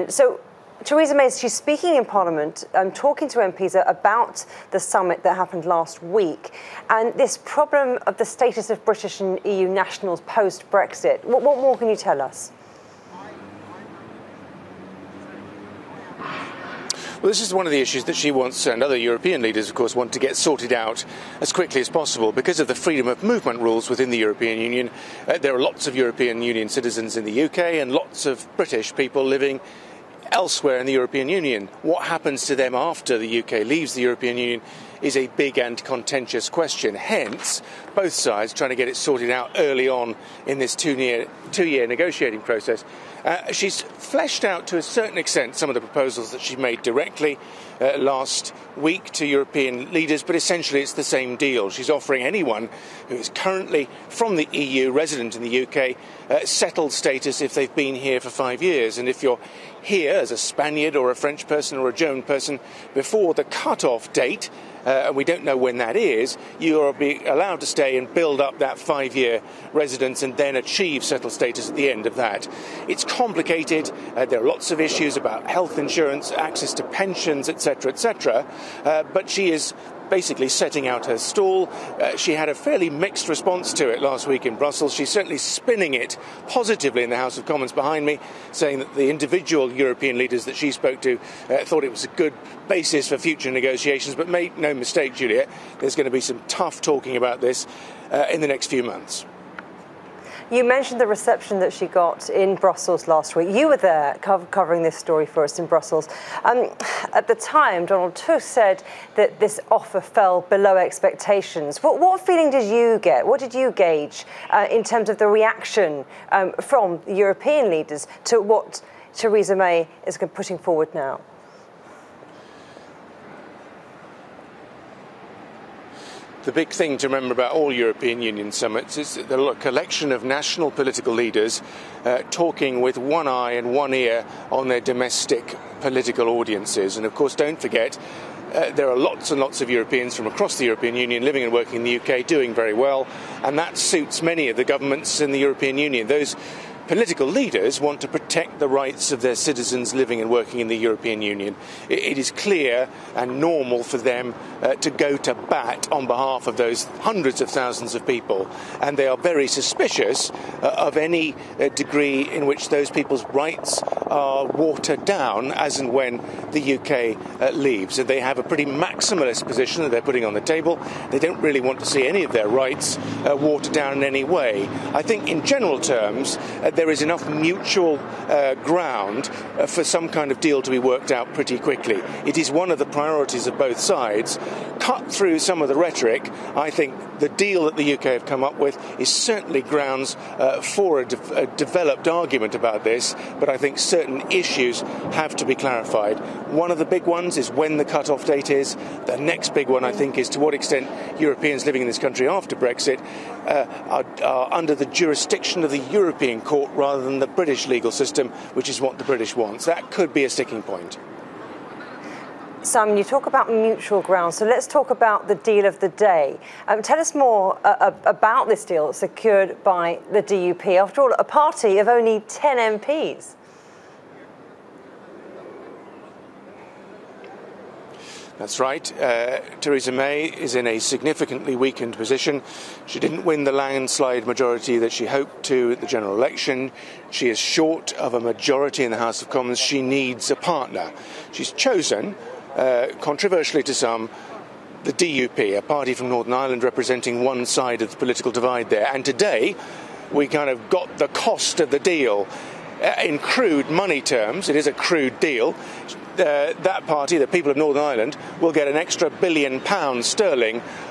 So Theresa May, she's speaking in Parliament, talking to MPs about the summit that happened last week and this problem of the status of British and EU nationals post-Brexit. What more can you tell us? Well, this is one of the issues that she wants, and other European leaders, of course, want to get sorted out as quickly as possible. Because of the freedom of movement rules within the European Union, there are lots of European Union citizens in the UK and lots of British people living elsewhere in the European Union. What happens to them after the UK leaves the European Union is a big and contentious question. Hence, both sides trying to get it sorted out early on in this two-year negotiating process. She's fleshed out to a certain extent some of the proposals that she made directly last week to European leaders, but essentially it's the same deal. She's offering anyone who is currently from the EU, resident in the UK, settled status if they've been here for 5 years. And if you're here as a Spaniard or a French person or a German person before the cut-off date, and we don't know when that is, you are allowed to stay and build up that 5-year residence and then achieve settled status at the end of that. It's complicated. There are lots of issues about health insurance, access to pensions, etc., etc. But she is basically setting out her stall. She had a fairly mixed response to it last week in Brussels. She's certainly spinning it positively in the House of Commons behind me, saying that the individual European leaders that she spoke to thought it was a good basis for future negotiations. But make no mistake, Juliet, there's going to be some tough talking about this in the next few months. You mentioned the reception that she got in Brussels last week. You were there covering this story for us in Brussels. At the time, Donald Tusk said that this offer fell below expectations. What feeling did you get? What did you gauge in terms of the reaction from the European leaders to what Theresa May is putting forward now? The big thing to remember about all European Union summits is they're a collection of national political leaders talking with one eye and one ear on their domestic political audiences. And of course, don't forget, there are lots and lots of Europeans from across the European Union living and working in the UK, doing very well, and that suits many of the governments in the European Union. Those political leaders want to protect the rights of their citizens living and working in the European Union. It is clear and normal for them to go to bat on behalf of those hundreds of thousands of people, and they are very suspicious of any degree in which those people's rights are watered down as and when the UK leaves. And they have a pretty maximalist position that they're putting on the table. They don't really want to see any of their rights watered down in any way. I think in general terms, there is enough mutual ground for some kind of deal to be worked out pretty quickly. It is one of the priorities of both sides. Cut through some of the rhetoric, I think the deal that the UK have come up with is certainly grounds for a developed argument about this, but I think certain issues have to be clarified. One of the big ones is when the cut-off date is. The next big one, I think, is to what extent Europeans living in this country after Brexit are under the jurisdiction of the European court rather than the British legal system, which is what the British want. That could be a sticking point. Simon, you talk about mutual ground, so let's talk about the deal of the day. Tell us more about this deal secured by the DUP. After all, a party of only 10 MPs. That's right. Theresa May is in a significantly weakened position. She didn't win the landslide majority that she hoped to at the general election. She is short of a majority in the House of Commons. She needs a partner. She's chosen, controversially to some, the DUP, a party from Northern Ireland representing one side of the political divide there. And today, we kind of got the cost of the deal. In crude money terms, it is a crude deal. That party, the people of Northern Ireland, will get an extra £1 billion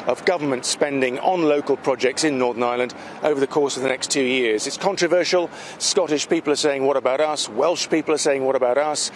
of government spending on local projects in Northern Ireland over the course of the next 2 years. It's controversial. Scottish people are saying, what about us? Welsh people are saying, what about us?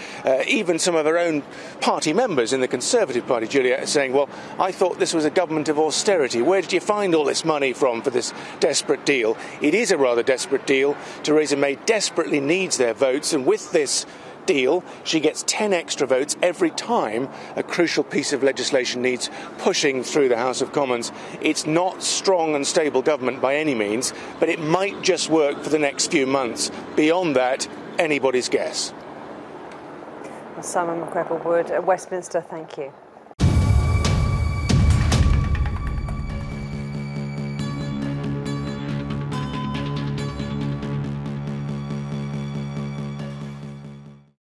Even some of our own party members in the Conservative Party, Juliet, are saying, well, I thought this was a government of austerity. Where did you find all this money from for this desperate deal? It is a rather desperate deal. Theresa May desperately needs their votes, and with this deal, she gets 10 extra votes every time a crucial piece of legislation needs pushing through the House of Commons. It's not strong and stable government by any means, but it might just work for the next few months. Beyond that, anybody's guess. Simon McGregor-Wood at Westminster, thank you.